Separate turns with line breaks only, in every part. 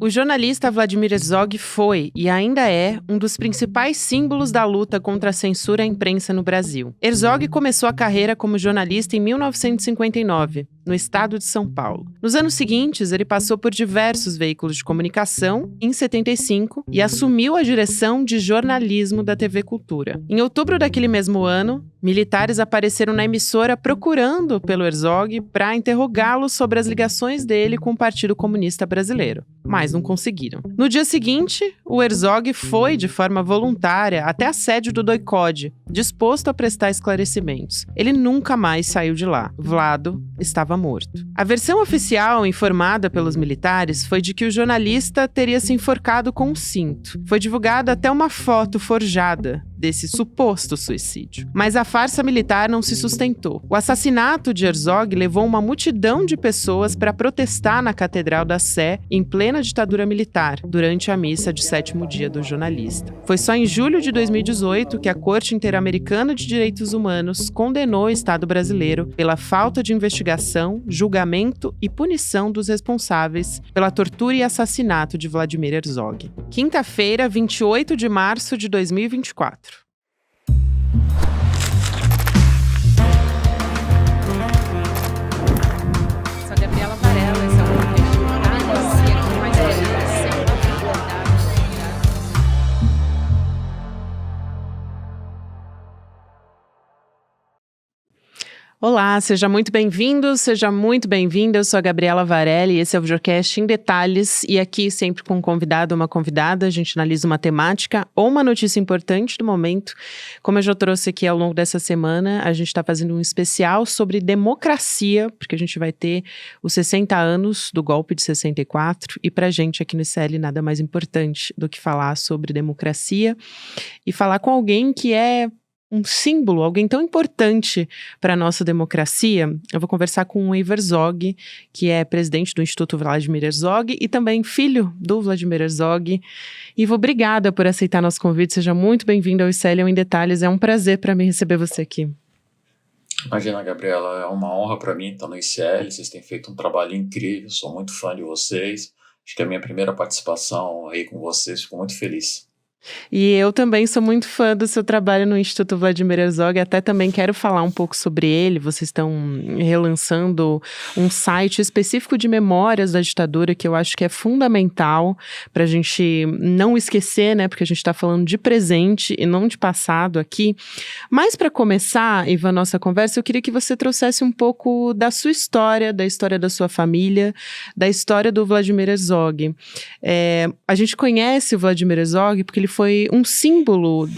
O jornalista Vladimir Herzog foi, e ainda é, um dos principais símbolos da luta contra a censura à imprensa no Brasil. Herzog começou a carreira como jornalista em 1959, no estado de São Paulo. Nos anos seguintes, ele passou por diversos veículos de comunicação, em 75, e assumiu a direção de jornalismo da TV Cultura. Em outubro daquele mesmo ano, militares apareceram na emissora procurando pelo Herzog para interrogá-lo sobre as ligações dele com o Partido Comunista Brasileiro, mas não conseguiram. No dia seguinte, o Herzog foi de forma voluntária até a sede do DOI-CODE, disposto a prestar esclarecimentos. Ele nunca mais saiu de lá. Vlado estava morto. A versão oficial informada pelos militares foi de que o jornalista teria se enforcado com um cinto. Foi divulgada até uma foto forjada desse suposto suicídio. Mas a farsa militar não se sustentou. O assassinato de Herzog levou uma multidão de pessoas para protestar na Catedral da Sé, em plena ditadura militar, durante a missa de 7º dia do jornalista. Foi só em julho de 2018 que a Corte Interamericana de Direitos Humanos condenou o Estado brasileiro pela falta de investigação, julgamento e punição dos responsáveis pela tortura e assassinato de Vladimir Herzog. Quinta-feira, 28 de março de 2024.
Sou a Gabriela Varela, esse é o podcast Análise aqui mais
Olá, seja muito bem-vindo, seja muito bem-vinda. Eu sou a Gabriela Varela e esse é o Videocast em Detalhes. E aqui, sempre com um convidado ou uma convidada, a gente analisa uma temática ou uma notícia importante do momento. Como eu já trouxe aqui ao longo dessa semana, a gente está fazendo um especial sobre democracia, porque a gente vai ter os 60 anos do golpe de 64. E para a gente aqui no ICL, nada mais importante do que falar sobre democracia e falar com alguém que é um símbolo, alguém tão importante para a nossa democracia. Eu vou conversar com o Ivo Herzog, que é presidente do Instituto Vladimir Herzog e também filho do Vladimir Herzog. Ivo, obrigada por aceitar nosso convite. Seja muito bem-vindo ao ICL em Detalhes. É um prazer para mim receber você aqui.
Imagina, Gabriela, é uma honra para mim estar no ICL. Vocês têm feito um trabalho incrível, sou muito fã de vocês. Acho que é a minha primeira participação aí com vocês, fico muito feliz.
E eu também sou muito fã do seu trabalho no Instituto Vladimir Herzog, até também quero falar um pouco sobre ele. Vocês estão relançando um site específico de memórias da ditadura, que eu acho que é fundamental para a gente não esquecer, né? Porque a gente está falando de presente e não de passado aqui. Mas para começar, Ivan, a nossa conversa, eu queria que você trouxesse um pouco da sua história, da história da sua família, da história do Vladimir Herzog. A gente conhece o Vladimir Herzog porque ele foi um símbolo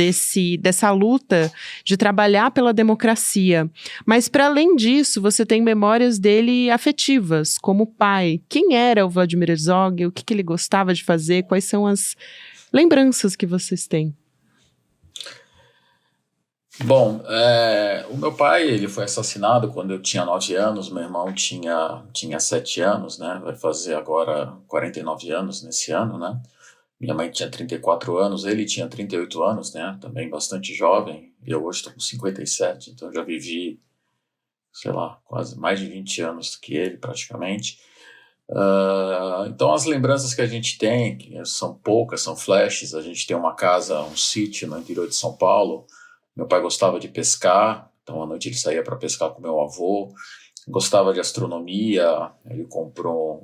dessa luta de trabalhar pela democracia. Mas, para além disso, você tem memórias dele afetivas, como pai. Quem era o Vladimir Herzog? O que ele gostava de fazer? Quais são as lembranças que vocês têm?
Bom, o meu pai ele foi assassinado quando eu tinha 9 anos, meu irmão tinha 7 anos, né? Vai fazer agora 49 anos nesse ano, né? Minha mãe tinha 34 anos, ele tinha 38 anos, né? Também bastante jovem. E eu hoje estou com 57, então já vivi, sei lá, quase mais de 20 anos que ele, praticamente. Então as lembranças que a gente tem são poucas, são flashes. A gente tem uma casa, um sítio no interior de São Paulo. Meu pai gostava de pescar, então à noite ele saía para pescar com meu avô. Gostava de astronomia, ele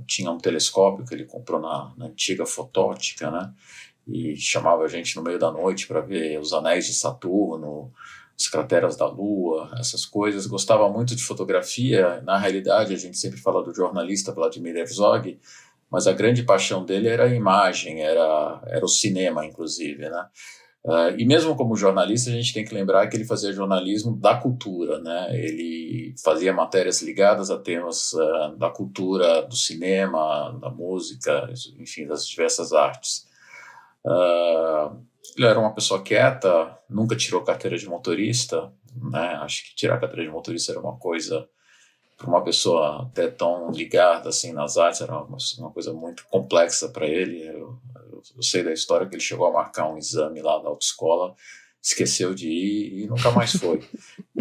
tinha um telescópio que ele comprou na antiga fotótica, né? E chamava a gente no meio da noite para ver os anéis de Saturno, as crateras da Lua, essas coisas. Gostava muito de fotografia. Na realidade, a gente sempre fala do jornalista Vladimir Herzog, mas a grande paixão dele era a imagem, era o cinema, inclusive, né? E mesmo como jornalista, a gente tem que lembrar que ele fazia jornalismo da cultura, né? Ele fazia matérias ligadas a temas da cultura, do cinema, da música, enfim, das diversas artes. Ele era uma pessoa quieta, nunca tirou carteira de motorista, né? Acho que tirar a carteira de motorista era uma coisa, para uma pessoa até tão ligada assim, nas artes, era uma coisa muito complexa para ele. Eu sei da história que ele chegou a marcar um exame lá da autoescola, esqueceu de ir e nunca mais foi.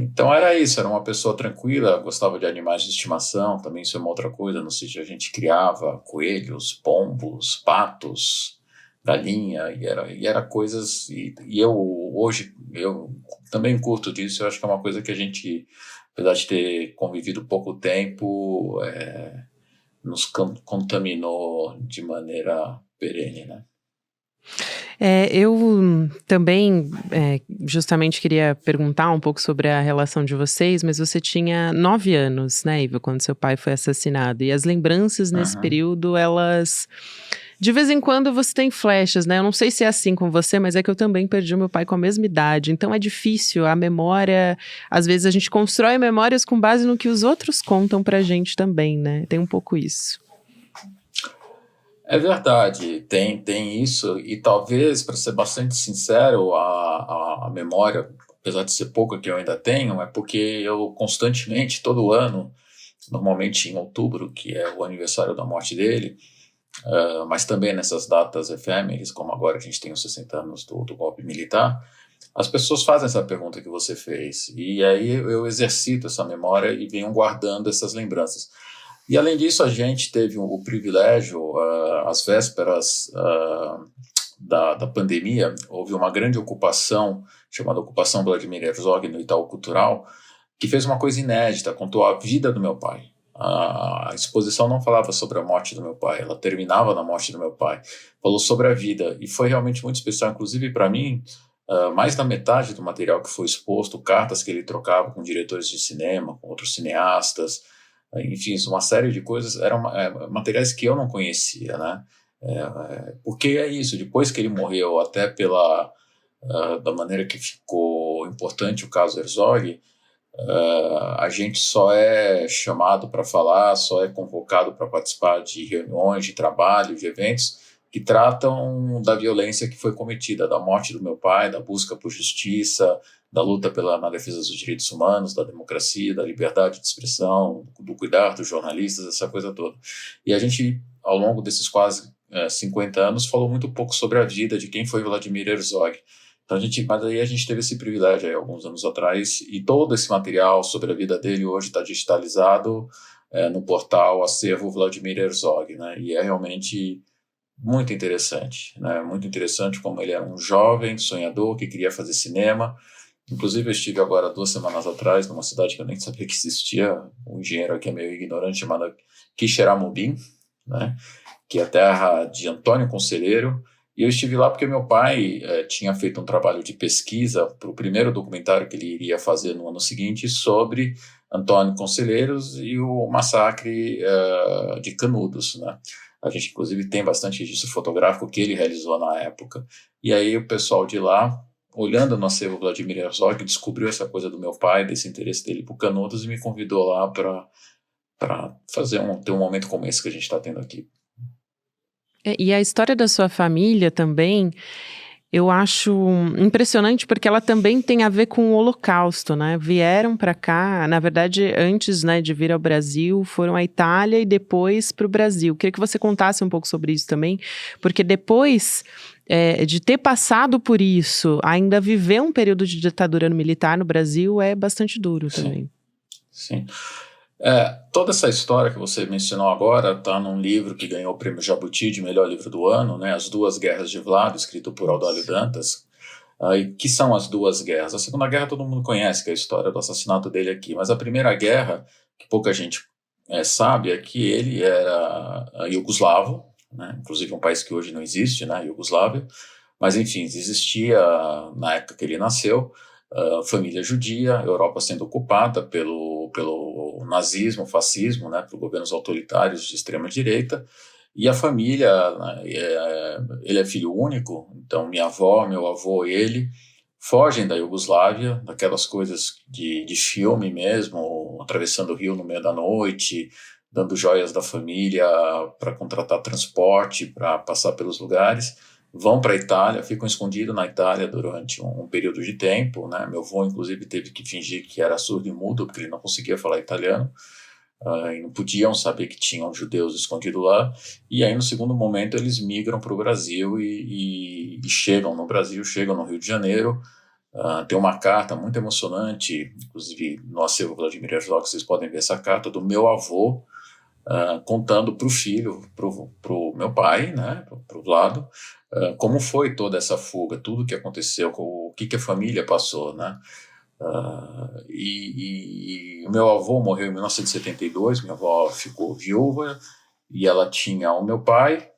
Então era isso, era uma pessoa tranquila, gostava de animais de estimação, também isso é uma outra coisa, no sítio a gente criava coelhos, pombos, patos, galinha, e era coisas, e eu hoje, eu também curto disso, eu acho que é uma coisa que a gente, apesar de ter convivido pouco tempo, nos contaminou de maneira perene, né?
Eu também justamente queria perguntar um pouco sobre a relação de vocês, mas você tinha 9 anos, né, Iva, quando seu pai foi assassinado. E as lembranças nesse
Uhum.
período, elas. De vez em quando você tem flechas, né? Eu não sei se é assim com você, mas é que eu também perdi o meu pai com a mesma idade. Então é difícil, a memória. Às vezes a gente constrói memórias com base no que os outros contam pra gente também, né? Tem um pouco isso.
É verdade, tem isso, e talvez, para ser bastante sincero, a memória, apesar de ser pouca que eu ainda tenho, é porque eu constantemente, todo ano, normalmente em outubro, que é o aniversário da morte dele, mas também nessas datas efêmeres, como agora a gente tem os 60 anos do golpe militar, as pessoas fazem essa pergunta que você fez, e aí eu exercito essa memória e venho guardando essas lembranças. E além disso, a gente teve o privilégio, às vésperas da pandemia, houve uma grande ocupação, chamada Ocupação Vladimir Herzog, no Itaú Cultural, que fez uma coisa inédita, contou a vida do meu pai. A exposição não falava sobre a morte do meu pai, ela terminava na morte do meu pai, falou sobre a vida, e foi realmente muito especial, inclusive para mim, mais da metade do material que foi exposto, cartas que ele trocava com diretores de cinema, com outros cineastas, enfim, uma série de coisas, eram materiais que eu não conhecia, né? Porque é isso, depois que ele morreu, até da maneira que ficou importante o caso Herzog, a gente só é chamado para falar, só é convocado para participar de reuniões, de trabalho, de eventos que tratam da violência que foi cometida, da morte do meu pai, da busca por justiça, da luta na defesa dos direitos humanos, da democracia, da liberdade de expressão, do cuidar dos jornalistas, essa coisa toda. E a gente, ao longo desses quase 50 anos, falou muito pouco sobre a vida de quem foi Vladimir Herzog. Então mas aí a gente teve esse privilégio aí, alguns anos atrás, e todo esse material sobre a vida dele hoje está digitalizado no portal Acervo Vladimir Herzog, né? E é realmente muito interessante, né? Muito interessante como ele era um jovem sonhador que queria fazer cinema. Inclusive, eu estive agora 2 semanas atrás numa cidade que eu nem sabia que existia, um engenheiro aqui é meio ignorante, chamado Quixeramobim, né? Que é a terra de Antônio Conselheiro. E eu estive lá porque meu pai tinha feito um trabalho de pesquisa para o primeiro documentário que ele iria fazer no ano seguinte sobre Antônio Conselheiros e o massacre de Canudos, né? A gente, inclusive, tem bastante registro fotográfico que ele realizou na época. E aí o pessoal de lá, olhando no acervo Vladimir Herzog, descobriu essa coisa do meu pai, desse interesse dele por Canudos, e me convidou lá para ter um momento como esse que a gente está tendo aqui.
E a história da sua família também, eu acho impressionante porque ela também tem a ver com o Holocausto, né? Vieram para cá, na verdade, antes, né, de vir ao Brasil, foram à Itália e depois para o Brasil. Queria que você contasse um pouco sobre isso também, porque depois de ter passado por isso, ainda viver um período de ditadura militar no Brasil é bastante duro também.
Sim. Toda essa história que você mencionou agora está num livro que ganhou o prêmio Jabuti de melhor livro do ano, né? As Duas Guerras de Vlado, escrito por Audálio Dantas. E que são as duas guerras? A Segunda Guerra todo mundo conhece, que é a história do assassinato dele aqui, mas a Primeira Guerra, que pouca gente sabe, é que ele era iugoslavo, né? Inclusive um país que hoje não existe, né? Iugoslávia, mas enfim, existia na época que ele nasceu, família judia, Europa sendo ocupada pelo nazismo, fascismo, né, por governos autoritários de extrema-direita, e a família, né, ele é filho único, então minha avó, meu avô e ele fogem da Iugoslávia, daquelas coisas de filme mesmo, atravessando o rio no meio da noite, dando joias da família para contratar transporte, para passar pelos lugares, vão para a Itália, ficam escondidos na Itália durante um período de tempo, né? Meu avô, inclusive, teve que fingir que era surdo e mudo, porque ele não conseguia falar italiano, e não podiam saber que tinham judeus escondidos lá. E aí, no segundo momento, eles migram para o Brasil e chegam no Brasil, chegam no Rio de Janeiro, Tem uma carta muito emocionante, inclusive no acervo Vladimir Herzog, vocês podem ver essa carta do meu avô, contando para o filho, para o meu pai, né, para o Vlado, como foi toda essa fuga, tudo que aconteceu, o que a família passou, né? E o meu avô morreu em 1972, minha avó ficou viúva, e ela tinha o meu pai,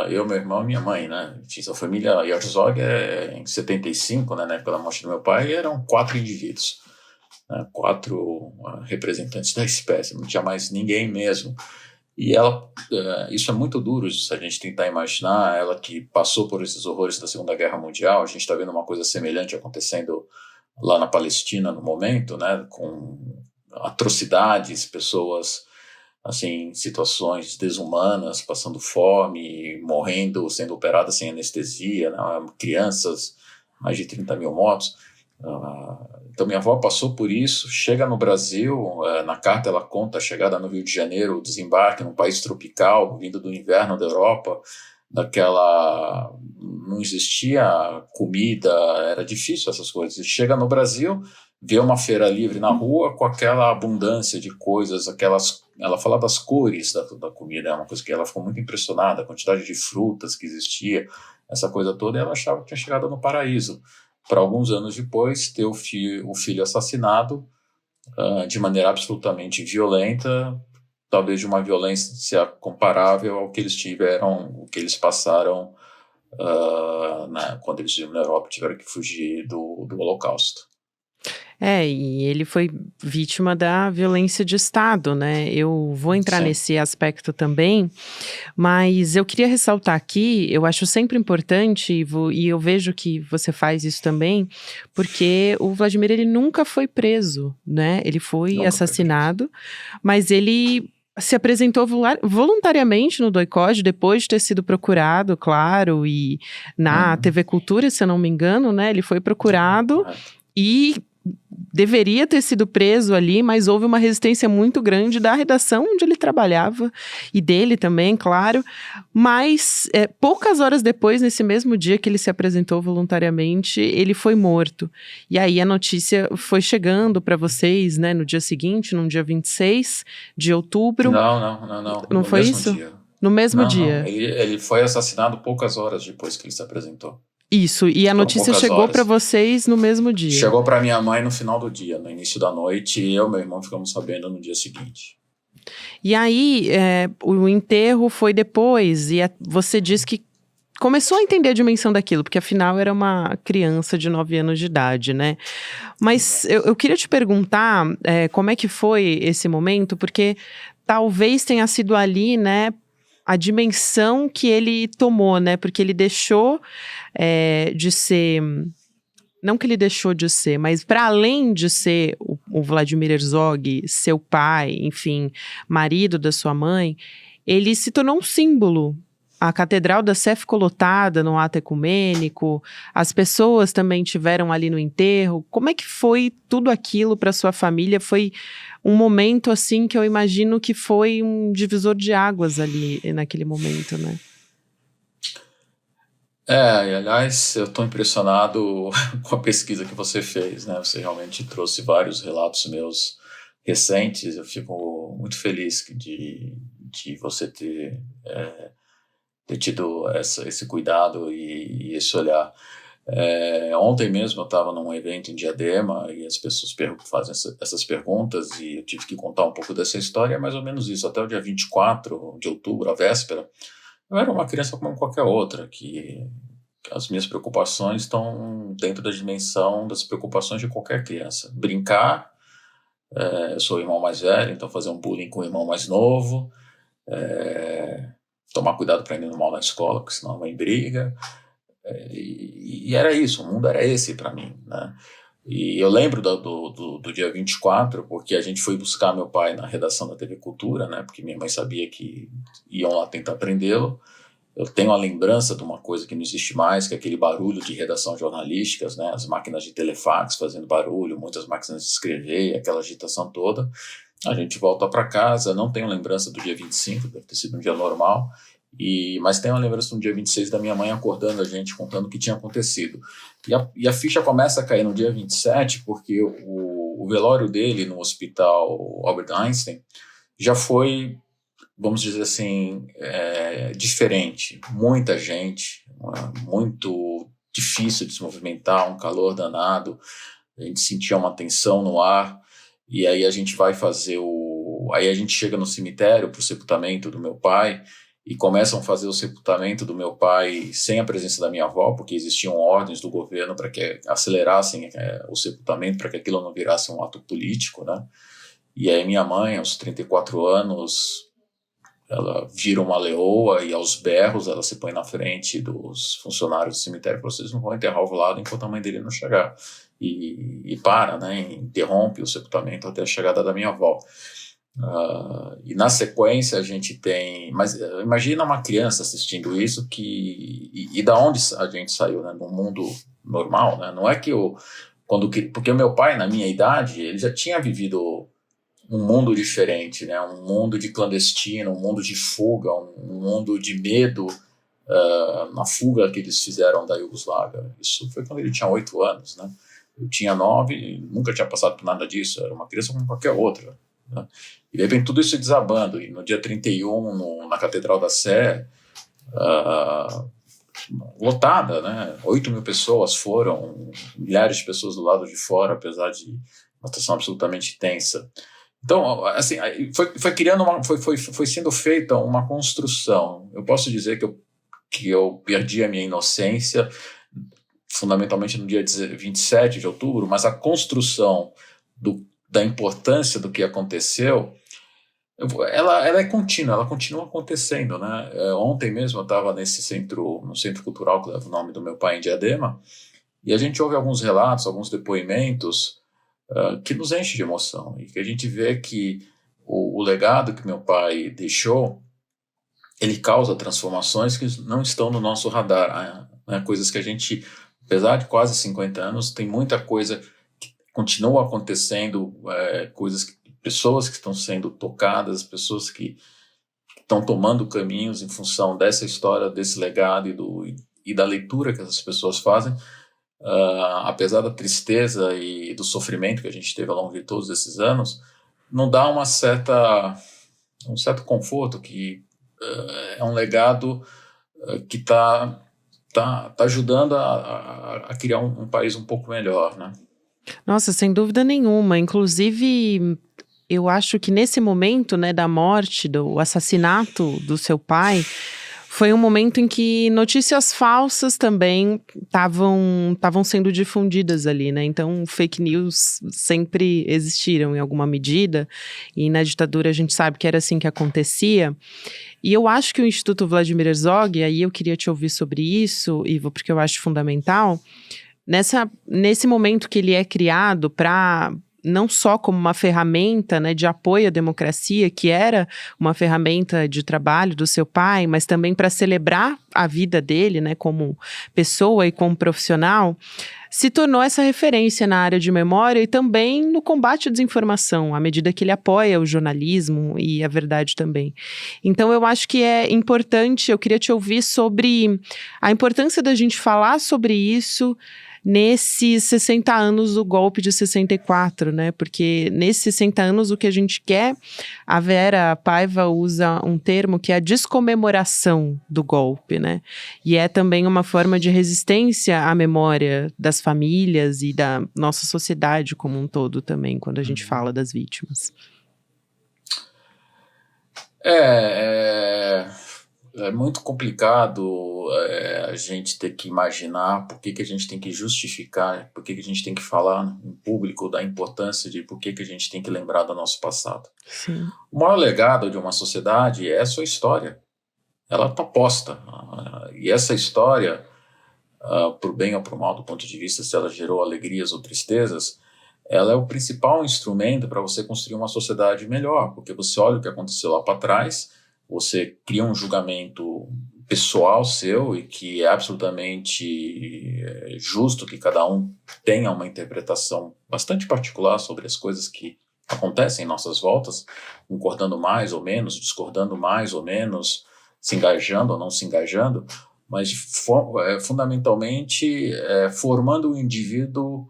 eu, meu irmão e minha mãe, né? A família Herzog em 75, né, na época da morte do meu pai, eram 4 indivíduos, né, 4 representantes da espécie, não tinha mais ninguém mesmo. E ela, isso é muito duro se a gente tentar imaginar, ela que passou por esses horrores da Segunda Guerra Mundial, a gente está vendo uma coisa semelhante acontecendo lá na Palestina no momento, né, com atrocidades, pessoas assim, situações desumanas, passando fome, morrendo, sendo operadas sem anestesia, né, crianças, mais de 30 mil mortos. Então minha avó passou por isso, chega no Brasil, na carta ela conta a chegada no Rio de Janeiro, o desembarque num país tropical, vindo do inverno da Europa, não existia comida, era difícil essas coisas. E chega no Brasil, vê uma feira livre na rua com aquela abundância de coisas, ela fala das cores da comida, é uma coisa que ela ficou muito impressionada, a quantidade de frutas que existia, essa coisa toda, e ela achava que tinha chegado no paraíso. Para alguns anos depois, ter o filho assassinado de maneira absolutamente violenta, talvez de uma violência comparável ao que eles tiveram, o que eles passaram quando eles viveram na Europa, tiveram que fugir do Holocausto.
E ele foi vítima da violência de Estado, né? Eu vou entrar nesse aspecto também, mas eu queria ressaltar aqui, eu acho sempre importante, e eu vejo que você faz isso também, porque o Vladimir, ele nunca foi preso, né? Ele foi assassinado, mas ele se apresentou voluntariamente no doicode, depois de ter sido procurado, claro, e na TV Cultura, se eu não me engano, né? Ele foi procurado e deveria ter sido preso ali, mas houve uma resistência muito grande da redação onde ele trabalhava, e dele também, claro, mas poucas horas depois, nesse mesmo dia que ele se apresentou voluntariamente, ele foi morto. E aí a notícia foi chegando para vocês, né, no dia seguinte, no dia 26 de outubro.
Não.
Não foi isso?
Dia.
No mesmo dia.
Não. Ele foi assassinado poucas horas depois que ele se apresentou.
Isso, e a notícia chegou para vocês no mesmo dia.
Chegou para minha mãe no final do dia, no início da noite, e eu e meu irmão ficamos sabendo no dia seguinte.
E aí, o enterro foi depois, e você disse que começou a entender a dimensão daquilo, porque afinal era uma criança de 9 anos de idade, né? Mas eu queria te perguntar como é que foi esse momento, porque talvez tenha sido ali, né, a dimensão que ele tomou, né? Porque ele deixou de ser... Não que ele deixou de ser, mas para além de ser o Vladimir Herzog, seu pai, enfim, marido da sua mãe, ele se tornou um símbolo. A Catedral da Sé ficou lotada no ato ecumênico, as pessoas também tiveram ali no enterro. Como é que foi tudo aquilo para sua família? Foi um momento assim que eu imagino que foi um divisor de águas ali naquele momento, né?
E aliás, eu estou impressionado com a pesquisa que você fez, né? Você realmente trouxe vários relatos meus recentes. Eu fico muito feliz de você ter tido esse cuidado e esse olhar. Ontem mesmo eu estava num evento em Diadema e as pessoas fazem essas perguntas e eu tive que contar um pouco dessa história, é mais ou menos isso. Até o dia 24 de outubro, a véspera, eu era uma criança como qualquer outra, que as minhas preocupações estão dentro da dimensão das preocupações de qualquer criança. Brincar, eu sou o irmão mais velho, então fazer um bullying com o irmão mais novo, tomar cuidado para ir no mal na escola, porque senão a mãe briga. E era isso, o mundo era esse para mim, né? E eu lembro do dia 24, porque a gente foi buscar meu pai na redação da TV Cultura, né? Porque minha mãe sabia que iam lá tentar prendê-lo. Eu tenho a lembrança de uma coisa que não existe mais, que é aquele barulho de redação jornalísticas, né? As máquinas de telefax fazendo barulho, muitas máquinas de escrever, aquela agitação toda. A gente volta para casa, não tenho lembrança do dia 25, deve ter sido um dia normal, Mas tem uma lembrança no dia 26 da minha mãe acordando a gente, contando o que tinha acontecido. E a ficha começa a cair no dia 27, porque o velório dele no hospital Albert Einstein já foi, vamos dizer assim, diferente. Muita gente, muito difícil de se movimentar, um calor danado, a gente sentia uma tensão no ar, e aí a gente vai fazer aí a gente chega no cemitério para o sepultamento do meu pai, e começam a fazer o sepultamento do meu pai sem a presença da minha avó, porque existiam ordens do governo para que acelerassem o sepultamento, para que aquilo não virasse um ato político, né? E aí minha mãe, aos 34 anos, ela vira uma leoa e aos berros ela se põe na frente dos funcionários do cemitério: vocês não vão enterrar o Vlado enquanto a mãe dele não chegar. E para, né? Interrompe o sepultamento até a chegada da minha avó. E na sequência a gente tem... Mas imagina uma criança assistindo isso e da onde a gente saiu, né? No mundo normal, né? Não é que porque o meu pai, na minha idade, ele já tinha vivido um mundo diferente, né? Um mundo de clandestino, um mundo de fuga, um mundo de medo, na fuga que eles fizeram da Iugoslávia. Isso foi quando ele tinha 8 anos, né? Eu tinha 9 e nunca tinha passado por nada disso, era uma criança como qualquer outra, né? E de repente tudo isso desabando, e no dia 31, na Catedral da Sé, lotada, né? 8.000 pessoas foram, milhares de pessoas do lado de fora, apesar de uma situação absolutamente tensa. Então, assim, foi sendo feita uma construção. Eu posso dizer que eu perdi a minha inocência, fundamentalmente no dia 27 de outubro, mas a construção da importância do que aconteceu, ela é contínua, ela continua acontecendo, né? Ontem mesmo eu estava no centro cultural que leva o nome do meu pai, em Diadema, e a gente ouve alguns relatos, alguns depoimentos que nos enche de emoção, e que a gente vê que o legado que meu pai deixou, ele causa transformações que não estão no nosso radar, né? Coisas que a gente, apesar de quase 50 anos, tem muita coisa que continua acontecendo, pessoas que estão sendo tocadas, pessoas que estão tomando caminhos em função dessa história, desse legado e da leitura que essas pessoas fazem. Apesar da tristeza e do sofrimento que a gente teve ao longo de todos esses anos, não dá um certo conforto, que é um legado que está ajudando a criar um país um pouco melhor, né?
Nossa, sem dúvida nenhuma. Inclusive, eu acho que nesse momento, né, da morte, do assassinato do seu pai, foi um momento em que notícias falsas também estavam sendo difundidas ali, né? Então, fake news sempre existiram em alguma medida, e na ditadura a gente sabe que era assim que acontecia. E eu acho que o Instituto Vladimir Herzog, aí eu queria te ouvir sobre isso, Ivo, porque eu acho fundamental, nesse momento que ele é criado para... não só como uma ferramenta, né, de apoio à democracia, que era uma ferramenta de trabalho do seu pai, mas também para celebrar a vida dele, né, como pessoa e como profissional, se tornou essa referência na área de memória e também no combate à desinformação, à medida que ele apoia o jornalismo e a verdade também. Então, eu acho que é importante, eu queria te ouvir sobre a importância da gente falar sobre isso nesses 60 anos do golpe de 64, né? Porque nesses 60 anos o que a gente quer, a Vera Paiva usa um termo que é a descomemoração do golpe, né? E é também uma forma de resistência à memória das famílias e da nossa sociedade como um todo também, quando a gente fala das vítimas.
É muito complicado a gente ter que imaginar por que a gente tem que justificar, por que a gente tem que falar em público da importância de por que a gente tem que lembrar do nosso passado.
Sim.
O maior legado de uma sociedade é a sua história. Ela está posta. E essa história, por bem ou por mal, do ponto de vista se ela gerou alegrias ou tristezas, ela é o principal instrumento para você construir uma sociedade melhor, porque você olha o que aconteceu lá para trás, você cria um julgamento pessoal seu e que é absolutamente justo que cada um tenha uma interpretação bastante particular sobre as coisas que acontecem em nossas voltas, concordando mais ou menos, discordando mais ou menos, se engajando ou não se engajando, mas fundamentalmente formando o indivíduo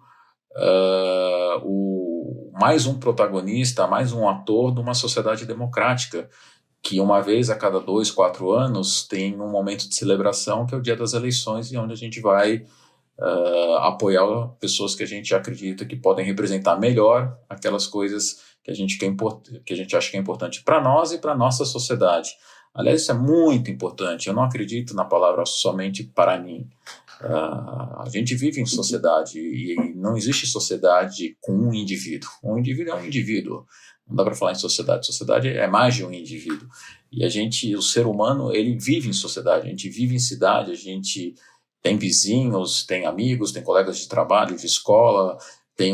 mais um protagonista, mais um ator de uma sociedade democrática, que uma vez a cada 2, 4 anos tem um momento de celebração, que é o dia das eleições, e onde a gente vai apoiar pessoas que a gente acredita que podem representar melhor aquelas coisas que a gente acha que é importante para nós e para a nossa sociedade. Aliás, isso é muito importante. Eu não acredito na palavra somente para mim. A gente vive em sociedade e não existe sociedade com um indivíduo. Um indivíduo é um indivíduo. Não dá para falar em sociedade. Sociedade é mais de um indivíduo. E o ser humano, ele vive em sociedade. A gente vive em cidade, a gente tem vizinhos, tem amigos, tem colegas de trabalho, de escola, tem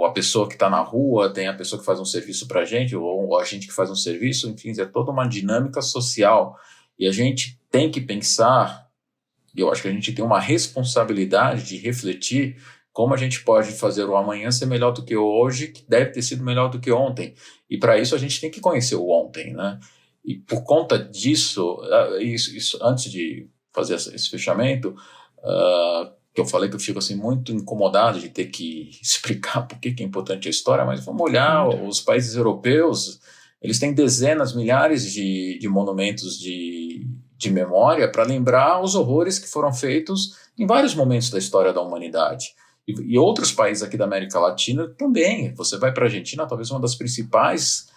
a pessoa que está na rua, tem a pessoa que faz um serviço para a gente, ou a gente que faz um serviço, enfim, é toda uma dinâmica social. E a gente tem que pensar, e eu acho que a gente tem uma responsabilidade de refletir como a gente pode fazer o amanhã ser melhor do que o hoje, que deve ter sido melhor do que ontem. E para isso a gente tem que conhecer o ontem, né? E por conta disso, isso antes de fazer esse fechamento, que eu falei que eu fico assim, muito incomodado de ter que explicar por que é importante a história, mas vamos olhar os países europeus, eles têm dezenas, milhares de monumentos de memória para lembrar os horrores que foram feitos em vários momentos da história da humanidade. E outros países aqui da América Latina também. Você vai para a Argentina, talvez uma das principais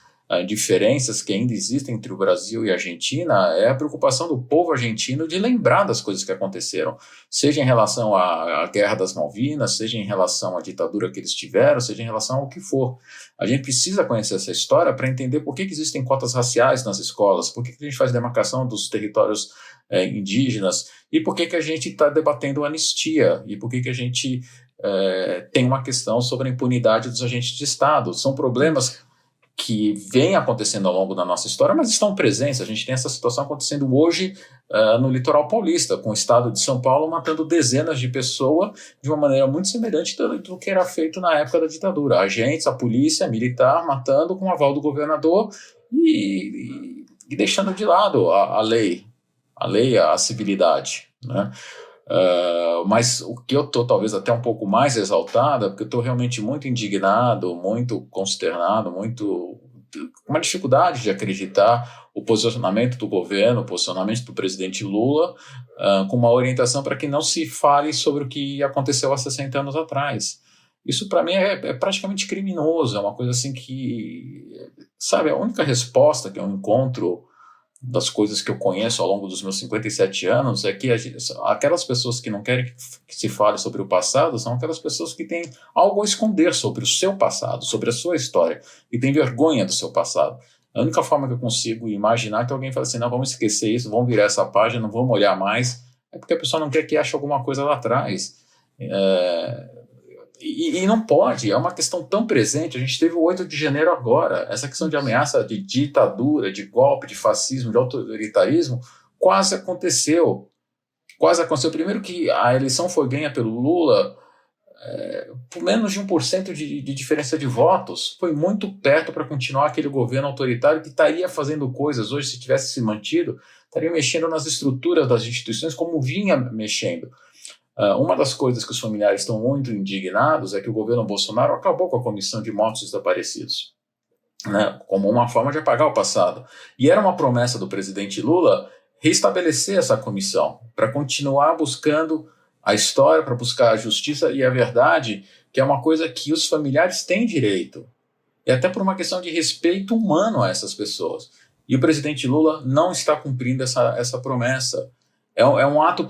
diferenças que ainda existem entre o Brasil e a Argentina é a preocupação do povo argentino de lembrar das coisas que aconteceram, seja em relação à Guerra das Malvinas, seja em relação à ditadura que eles tiveram, seja em relação ao que for. A gente precisa conhecer essa história para entender por que existem cotas raciais nas escolas, por que a gente faz demarcação dos territórios indígenas, e por que a gente está debatendo anistia, e por que a gente tem uma questão sobre a impunidade dos agentes de Estado. São problemas que vêm acontecendo ao longo da nossa história, mas estão presentes. A gente tem essa situação acontecendo hoje no litoral paulista, com o estado de São Paulo matando dezenas de pessoas de uma maneira muito semelhante do que era feito na época da ditadura. Agentes, a polícia, militar, matando com o aval do governador e deixando de lado a lei, a civilidade, né? Mas o que eu estou talvez até um pouco mais exaltada, porque eu estou realmente muito indignado, muito consternado, com uma dificuldade de acreditar o posicionamento do governo, o posicionamento do presidente Lula, com uma orientação para que não se fale sobre o que aconteceu há 60 anos atrás. Isso para mim é praticamente criminoso, é uma coisa assim que, sabe, a única resposta que eu encontro das coisas que eu conheço ao longo dos meus 57 anos é que aquelas pessoas que não querem que se fale sobre o passado são aquelas pessoas que têm algo a esconder sobre o seu passado, sobre a sua história, e têm vergonha do seu passado. A única forma que eu consigo imaginar é que alguém fale assim, não, vamos esquecer isso, vamos virar essa página, não vamos olhar mais, é porque a pessoa não quer que ache alguma coisa lá atrás. E não pode, é uma questão tão presente. A gente teve o 8 de janeiro agora, essa questão de ameaça de ditadura, de golpe, de fascismo, de autoritarismo, quase aconteceu. Primeiro que a eleição foi ganha pelo Lula por menos de 1% de diferença de votos. Foi muito perto para continuar aquele governo autoritário que estaria fazendo coisas hoje, se tivesse se mantido, estaria mexendo nas estruturas das instituições como vinha mexendo. Uma das coisas que os familiares estão muito indignados é que o governo Bolsonaro acabou com a comissão de mortos desaparecidos, né, como uma forma de apagar o passado. E era uma promessa do presidente Lula restabelecer essa comissão, para continuar buscando a história, para buscar a justiça e a verdade, que é uma coisa que os familiares têm direito. E até por uma questão de respeito humano a essas pessoas. E o presidente Lula não está cumprindo essa promessa. É um ato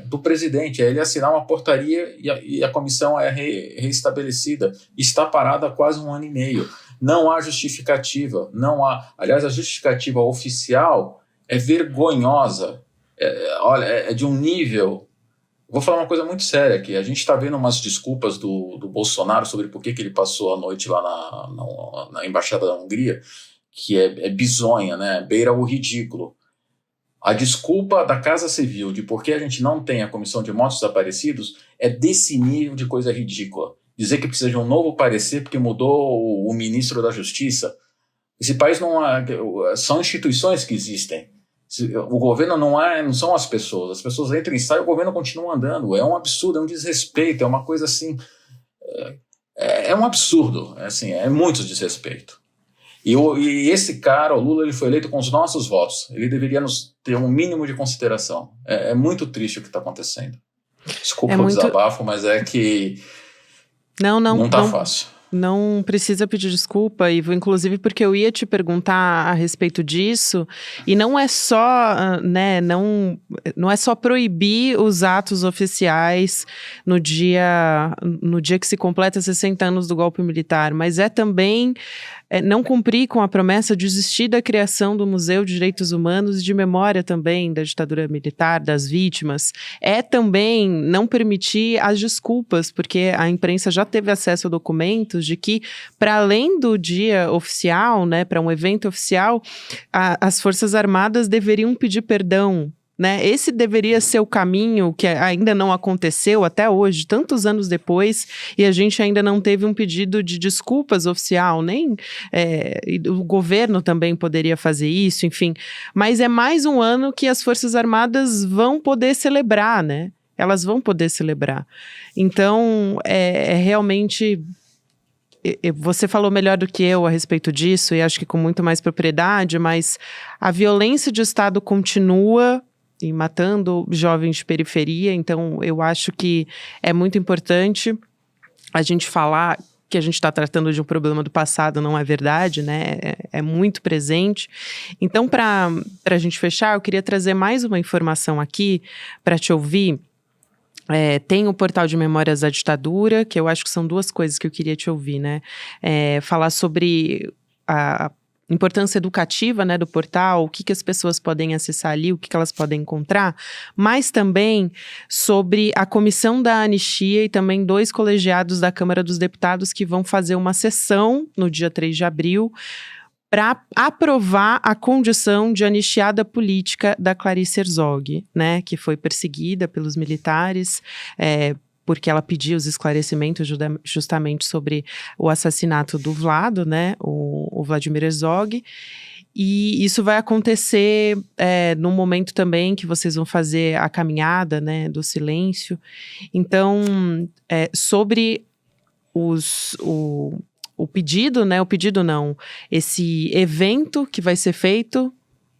do presidente, é ele assinar uma portaria e a comissão é reestabelecida. Está parada há quase 1 ano e meio. Não há justificativa. Aliás, a justificativa oficial é vergonhosa. Olha, é de um nível... Vou falar uma coisa muito séria aqui. A gente está vendo umas desculpas do Bolsonaro sobre por que ele passou a noite lá na Embaixada da Hungria, que é bizonha, né? Beira o ridículo. A desculpa da Casa Civil de por que a gente não tem a comissão de mortos desaparecidos é desse nível de coisa ridícula. Dizer que precisa de um novo parecer porque mudou o ministro da Justiça. Esse país não são instituições que existem. O governo não são as pessoas entram e saem, o governo continua andando. É um absurdo, é um desrespeito, é uma coisa assim, é um absurdo, assim, é muito desrespeito. E esse cara, o Lula, ele foi eleito com os nossos votos. Ele deveria nos ter um mínimo de consideração. É muito triste o que está acontecendo. Desculpa o desabafo, mas é que não está fácil.
Não precisa pedir desculpa, Ivo, inclusive porque eu ia te perguntar a respeito disso, e não é só, né, não é só proibir os atos oficiais no dia que se completa 60 anos do golpe militar, mas é também não cumprir com a promessa de desistir da criação do Museu de Direitos Humanos e de memória também da ditadura militar, das vítimas. É também não permitir as desculpas, porque a imprensa já teve acesso a documentos de que, para além do dia oficial, né, para um evento oficial, as Forças Armadas deveriam pedir perdão, né? Esse deveria ser o caminho que ainda não aconteceu até hoje, tantos anos depois, e a gente ainda não teve um pedido de desculpas oficial, nem o governo também poderia fazer isso, enfim. Mas é mais um ano que as Forças Armadas vão poder celebrar, né? Elas vão poder celebrar. Então, realmente... Você falou melhor do que eu a respeito disso, e acho que com muito mais propriedade, mas a violência de Estado continua e matando jovens de periferia, então eu acho que é muito importante a gente falar que a gente está tratando de um problema do passado, não é verdade, né? É muito presente. Então, para a gente fechar, eu queria trazer mais uma informação aqui para te ouvir. Tem o portal de Memórias da Ditadura, que eu acho que são duas coisas que eu queria te ouvir, né? Falar sobre a importância educativa, né, do portal, o que as pessoas podem acessar ali, o que elas podem encontrar, mas também sobre a comissão da anistia e também 2 colegiados da Câmara dos Deputados que vão fazer uma sessão no dia 3 de abril para aprovar a condição de anistiada política da Clarice Herzog, né, que foi perseguida pelos militares, porque ela pediu os esclarecimentos justamente sobre o assassinato do Vlado, né, o Vladimir Herzog. E isso vai acontecer num momento também que vocês vão fazer a caminhada, né, do silêncio. Então, sobre o pedido, né, esse evento que vai ser feito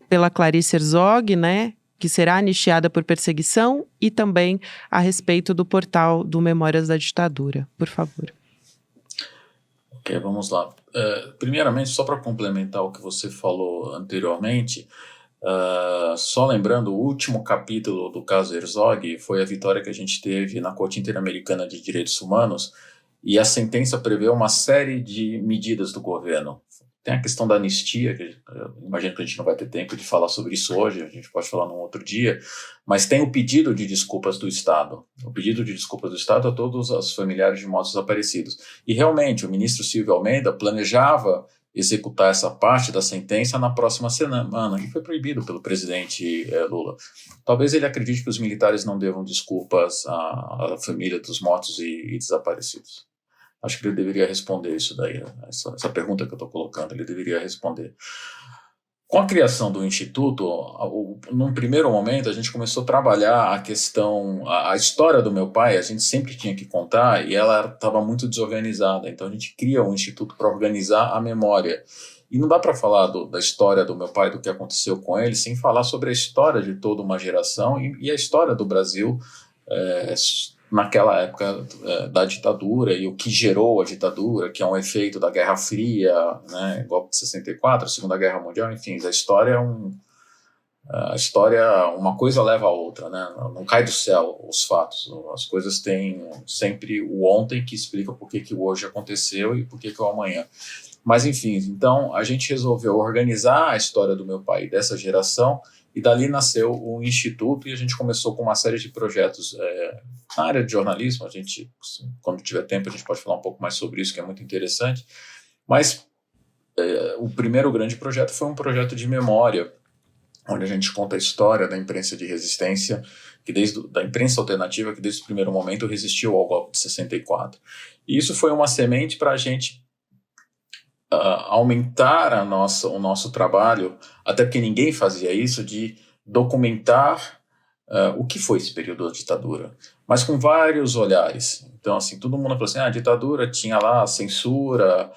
pela Clarice Herzog, né, que será anistiada por perseguição, e também a respeito do portal do Memórias da Ditadura. Por favor.
Ok, vamos lá. Primeiramente, só para complementar o que você falou anteriormente, só lembrando, o último capítulo do caso Herzog foi a vitória que a gente teve na Corte Interamericana de Direitos Humanos, e a sentença prevê uma série de medidas do governo. Tem a questão da anistia, que eu imagino que a gente não vai ter tempo de falar sobre isso hoje, a gente pode falar num outro dia, mas tem o pedido de desculpas do Estado. O pedido de desculpas do Estado a todos os familiares de mortos desaparecidos. E realmente, o ministro Silvio Almeida planejava executar essa parte da sentença na próxima semana, e foi proibido pelo presidente Lula. Talvez ele acredite que os militares não devam desculpas à família dos mortos e desaparecidos. Acho que ele deveria responder isso daí, essa pergunta que eu estou colocando, ele deveria responder. Com a criação do Instituto, num primeiro momento, a gente começou a trabalhar a questão, a história do meu pai, a gente sempre tinha que contar, e ela estava muito desorganizada, então a gente cria um Instituto para organizar a memória. E não dá para falar da história do meu pai, do que aconteceu com ele, sem falar sobre a história de toda uma geração e a história do Brasil, naquela época da ditadura, e o que gerou a ditadura, que é um efeito da Guerra Fria, né, golpe de 64, a Segunda Guerra Mundial, enfim, a história uma coisa leva a outra, né, não cai do céu os fatos, as coisas têm sempre o ontem que explica por que o hoje aconteceu e por que o amanhã. Mas enfim, então a gente resolveu organizar a história do meu pai dessa geração, e dali nasceu o Instituto, e a gente começou com uma série de projetos na área de jornalismo. A gente, quando tiver tempo, a gente pode falar um pouco mais sobre isso, que é muito interessante. Mas o primeiro grande projeto foi um projeto de memória, onde a gente conta a história da imprensa de resistência, da imprensa alternativa, que desde o primeiro momento resistiu ao golpe de 64. E isso foi uma semente para a gente aumentar o nosso trabalho, até porque ninguém fazia isso, de documentar o que foi esse período da ditadura, mas com vários olhares. Então, assim, todo mundo falou assim, a ditadura tinha lá a censura,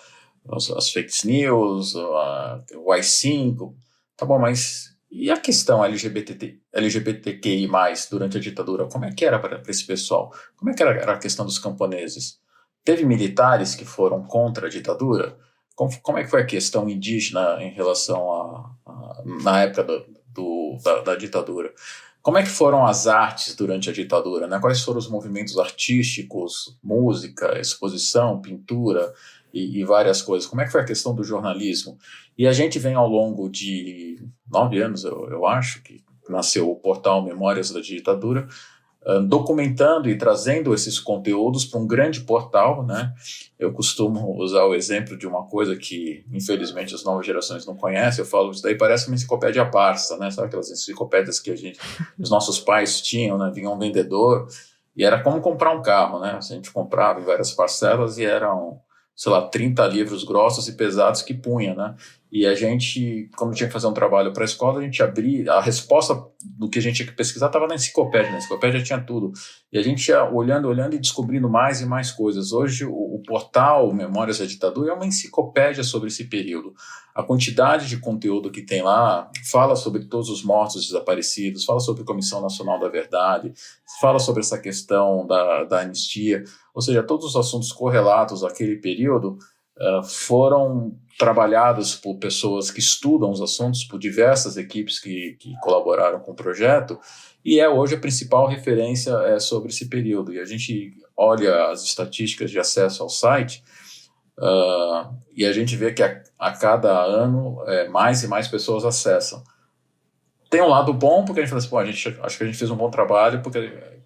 as fake news, o AI-5, tá bom, mas e a questão LGBTQI+, durante a ditadura, como é que era para esse pessoal? Como é que era a questão dos camponeses? Teve militares que foram contra a ditadura? Como é que foi a questão indígena em relação na época da ditadura? Como é que foram as artes durante a ditadura, né? Quais foram os movimentos artísticos, música, exposição, pintura e várias coisas? Como é que foi a questão do jornalismo? E a gente vem ao longo de 9 anos, eu acho, que nasceu o portal Memórias da Ditadura, documentando e trazendo esses conteúdos para um grande portal, né? Eu costumo usar o exemplo de uma coisa que, infelizmente, as novas gerações não conhecem. Eu falo, isso daí parece uma enciclopédia Barça, né? Sabe aquelas enciclopédias que os nossos pais tinham, né? Vinha um vendedor e era como comprar um carro, né? A gente comprava em várias parcelas e eram, sei lá, 30 livros grossos e pesados que punha, né? E a gente, quando tinha que fazer um trabalho para a escola, a gente abria, a resposta do que a gente tinha que pesquisar estava na enciclopédia tinha tudo. E a gente ia olhando e descobrindo mais e mais coisas. Hoje, o portal Memórias da Ditadura é uma enciclopédia sobre esse período. A quantidade de conteúdo que tem lá fala sobre todos os mortos desaparecidos, fala sobre a Comissão Nacional da Verdade, fala sobre essa questão da anistia, ou seja, todos os assuntos correlatos àquele período foram trabalhados por pessoas que estudam os assuntos, por diversas equipes que colaboraram com o projeto, e é hoje a principal referência sobre esse período. E a gente olha as estatísticas de acesso ao site e a gente vê que a cada ano mais e mais pessoas acessam. Tem um lado bom, porque a gente fala assim, acho que a gente fez um bom trabalho, porque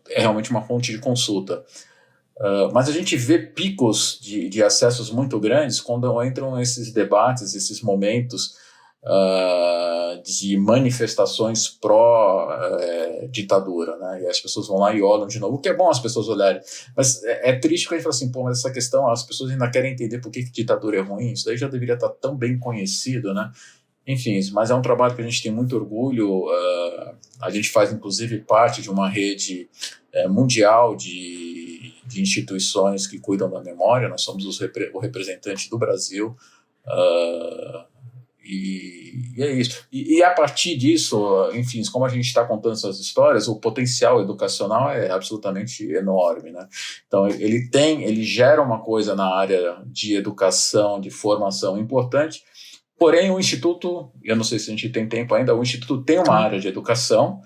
é realmente uma fonte de consulta. Mas a gente vê picos de acessos muito grandes quando entram esses debates, esses momentos de manifestações pró-ditadura, né? E as pessoas vão lá e olham de novo, o que é bom as pessoas olharem. Mas é triste quando a gente fala assim, mas essa questão, as pessoas ainda querem entender por que ditadura é ruim, isso daí já deveria estar tão bem conhecido, né? Enfim, mas é um trabalho que a gente tem muito orgulho. A gente faz, inclusive, parte de uma rede mundial de instituições que cuidam da memória. Nós somos o representante do Brasil, e é isso. E a partir disso, enfim, como a gente está contando essas histórias, o potencial educacional é absolutamente enorme, né? Então, ele gera uma coisa na área de educação, de formação importante. Porém, o Instituto, eu não sei se a gente tem tempo ainda, o Instituto tem uma área de educação,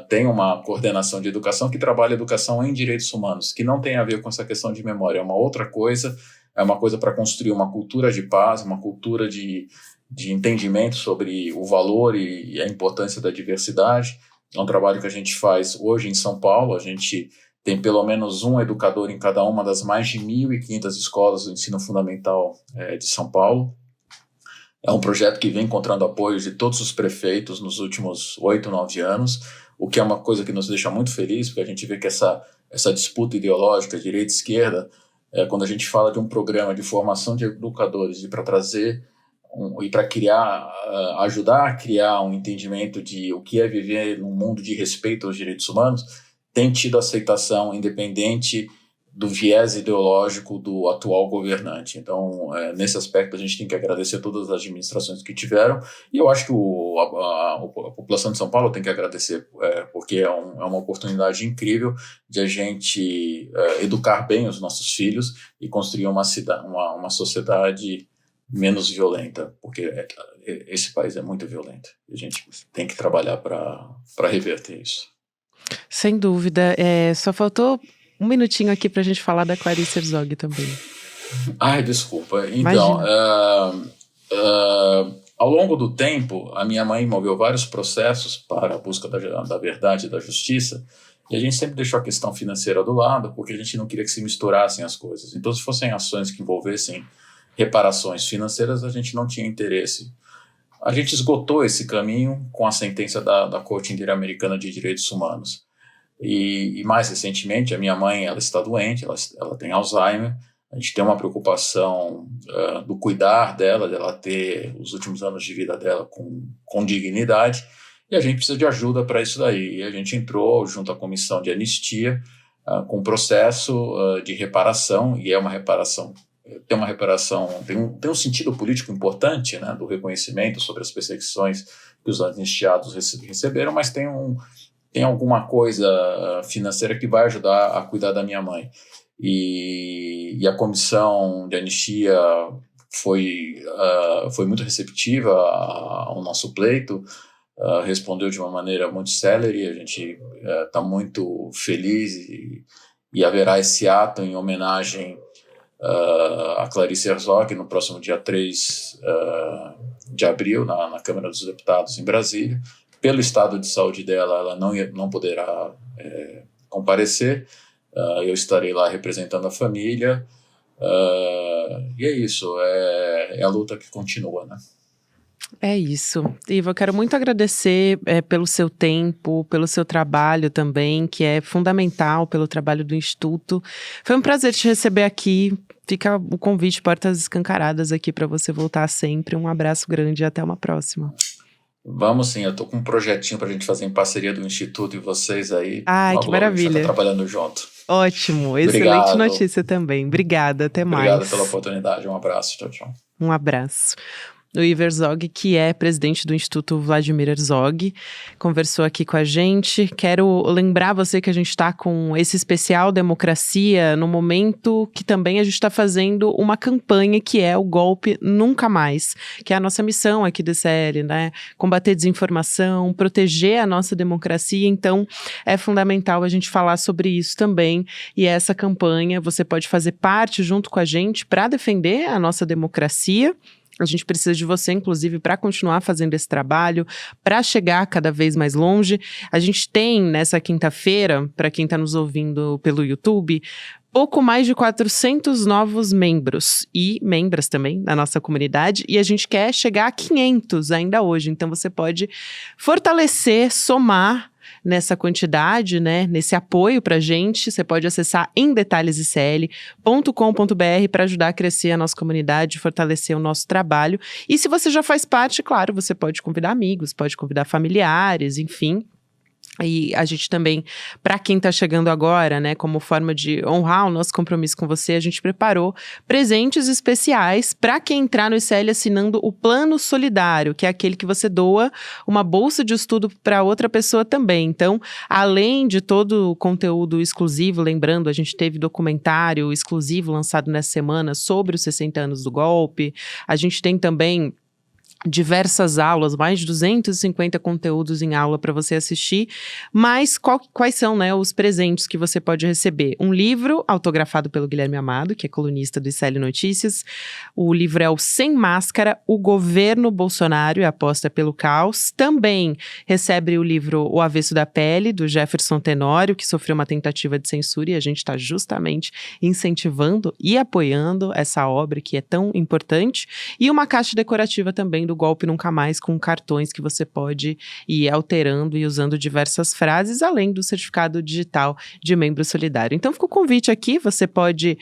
tem uma coordenação de educação que trabalha educação em direitos humanos, que não tem a ver com essa questão de memória, é uma outra coisa, é uma coisa para construir uma cultura de paz, uma cultura de entendimento sobre o valor e a importância da diversidade. É um trabalho que a gente faz hoje em São Paulo. A gente tem pelo menos um educador em cada uma das mais de 1.500 escolas do ensino fundamental de São Paulo. É um projeto que vem encontrando apoio de todos os prefeitos nos últimos 8, 9 anos, o que é uma coisa que nos deixa muito felizes, porque a gente vê que essa disputa ideológica, direita e esquerda, quando a gente fala de um programa de formação de educadores e para trazer e para ajudar a criar um entendimento de o que é viver num mundo de respeito aos direitos humanos, tem tido aceitação independente do viés ideológico do atual governante. Então, nesse aspecto, a gente tem que agradecer todas as administrações que tiveram, e eu acho que a população de São Paulo tem que agradecer, porque é uma oportunidade incrível de a gente educar bem os nossos filhos e construir uma sociedade menos violenta, porque esse país é muito violento, e a gente tem que trabalhar para reverter isso.
Sem dúvida. Só faltou um minutinho aqui pra gente falar da Clarice Herzog também.
Ai, desculpa. Então, ao longo do tempo, a minha mãe moveu vários processos para a busca da verdade e da justiça, e a gente sempre deixou a questão financeira do lado, porque a gente não queria que se misturassem as coisas. Então, se fossem ações que envolvessem reparações financeiras, a gente não tinha interesse. A gente esgotou esse caminho com a sentença da Corte Interamericana de Direitos Humanos. E mais recentemente, a minha mãe, ela está doente, ela tem Alzheimer. A gente tem uma preocupação do cuidar dela ter os últimos anos de vida dela com dignidade. e a gente precisa de ajuda para isso daí. E a gente entrou junto à comissão de anistia com um processo de reparação, e é uma reparação, tem um sentido político importante, né, do reconhecimento sobre as perseguições que os anistiados receberam, mas tem alguma coisa financeira que vai ajudar a cuidar da minha mãe. E a comissão de anistia foi muito receptiva ao nosso pleito, respondeu de uma maneira muito célere. A gente está muito feliz e haverá esse ato em homenagem a Clarice Herzog no próximo dia 3 de abril, na Câmara dos Deputados em Brasília. Pelo estado de saúde dela, ela não poderá comparecer. Eu estarei lá representando a família. E é isso, é a luta que continua, né?
É isso. Ivo, eu quero muito agradecer pelo seu tempo, pelo seu trabalho também, que é fundamental, pelo trabalho do Instituto. Foi um prazer te receber aqui. Fica o convite, portas escancaradas aqui para você voltar sempre. Um abraço grande e até uma próxima.
Vamos sim, eu tô com um projetinho pra gente fazer em parceria do Instituto e vocês aí.
Ai, que maravilha.
A gente tá trabalhando junto.
Ótimo, excelente notícia também. Obrigada, até mais.
Obrigado pela oportunidade, um abraço, tchau, tchau.
Um abraço. O Ivo Herzog, que é presidente do Instituto Vladimir Herzog, conversou aqui com a gente. Quero lembrar você que a gente está com esse especial Democracia no momento que também a gente está fazendo uma campanha que é o Golpe Nunca Mais, que é a nossa missão aqui do ICL, né? Combater desinformação, proteger a nossa democracia. Então, é fundamental a gente falar sobre isso também. E essa campanha você pode fazer parte junto com a gente para defender a nossa democracia. A gente precisa de você, inclusive, para continuar fazendo esse trabalho, para chegar cada vez mais longe. A gente tem, nessa quinta-feira, para quem está nos ouvindo pelo YouTube, pouco mais de 400 novos membros e membras também da nossa comunidade, e a gente quer chegar a 500 ainda hoje. Então, você pode fortalecer, somar nessa quantidade, né, nesse apoio pra gente. Você pode acessar em detalhesicl.com.br para ajudar a crescer a nossa comunidade, fortalecer o nosso trabalho. E se você já faz parte, claro, você pode convidar amigos, pode convidar familiares, enfim. E a gente também, para quem está chegando agora, né, como forma de honrar o nosso compromisso com você, a gente preparou presentes especiais para quem entrar no ICL assinando o Plano Solidário, que é aquele que você doa uma bolsa de estudo para outra pessoa também. Então, além de todo o conteúdo exclusivo, lembrando, a gente teve documentário exclusivo lançado nessa semana sobre os 60 anos do golpe, a gente tem também diversas aulas, mais de 250 conteúdos em aula para você assistir, mas quais são, né, os presentes que você pode receber? Um livro autografado pelo Guilherme Amado, que é colunista do ICL Notícias. O livro é o Sem Máscara, o Governo Bolsonaro e a Aposta pelo Caos. Também recebe o livro O Avesso da Pele, do Jefferson Tenório, que sofreu uma tentativa de censura, e a gente está justamente incentivando e apoiando essa obra que é tão importante. E uma caixa decorativa também do Golpe Nunca Mais, com cartões que você pode ir alterando e usando diversas frases, além do certificado digital de membro solidário. Então fica o convite aqui, você pode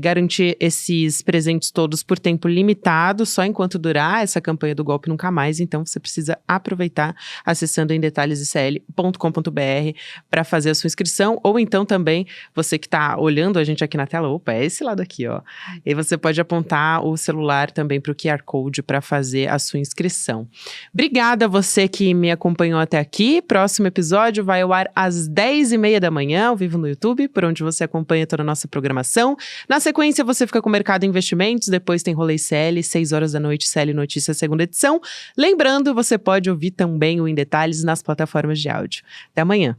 garantir esses presentes todos por tempo limitado, só enquanto durar essa campanha do Golpe Nunca Mais. Então você precisa aproveitar acessando em detalhesicl.com.br para fazer a sua inscrição, ou então também, você que está olhando a gente aqui na tela, opa, é esse lado aqui, ó. E você pode apontar o celular também para o QR Code para fazer a sua inscrição. Obrigada a você que me acompanhou até aqui. Próximo episódio vai ao ar às 10h30 da manhã, ao vivo no YouTube, por onde você acompanha toda a nossa programação. Na sequência, você fica com o Mercado e Investimentos, depois tem Rolê ICL, 6 horas da noite, ICL Notícias, segunda edição. Lembrando, você pode ouvir também o Em Detalhes nas plataformas de áudio. Até amanhã.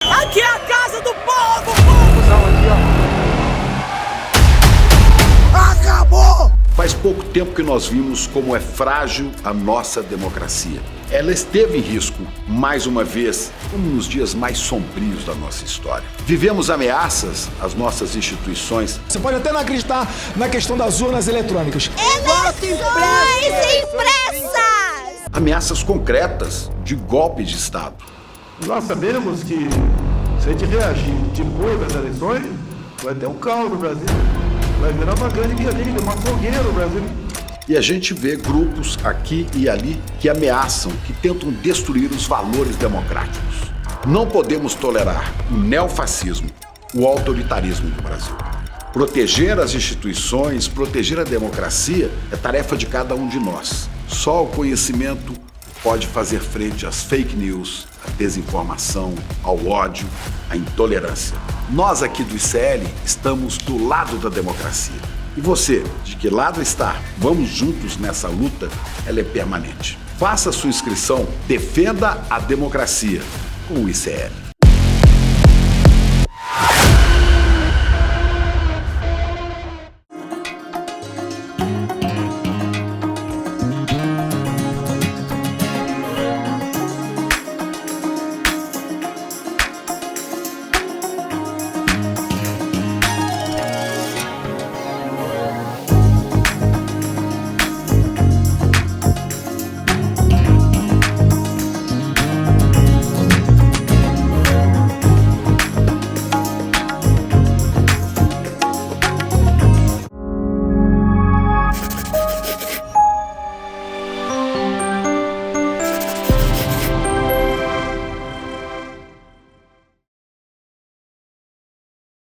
Aqui é a casa do povo! Acabou!
Faz pouco tempo que nós vimos como é frágil a nossa democracia. Ela esteve em risco, mais uma vez, como nos dias mais sombrios da nossa história. Vivemos ameaças às nossas instituições.
Você pode até não acreditar na questão das urnas eletrônicas.
Eleições impressas!
Ameaças concretas de golpes de Estado.
Nós sabemos que, se a gente reagir depois das eleições, vai ter um caos no Brasil. Vai virar uma grande guerrilha, uma fogueira no Brasil.
E a gente vê grupos aqui e ali que ameaçam, que tentam destruir os valores democráticos. Não podemos tolerar o neofascismo, o autoritarismo no Brasil. Proteger as instituições, proteger a democracia é tarefa de cada um de nós. Só o conhecimento pode fazer frente às fake news, à desinformação, ao ódio, à intolerância. Nós aqui do ICL estamos do lado da democracia. E você, de que lado está? Vamos juntos nessa luta, ela é permanente. Faça sua inscrição, defenda a democracia com o ICL.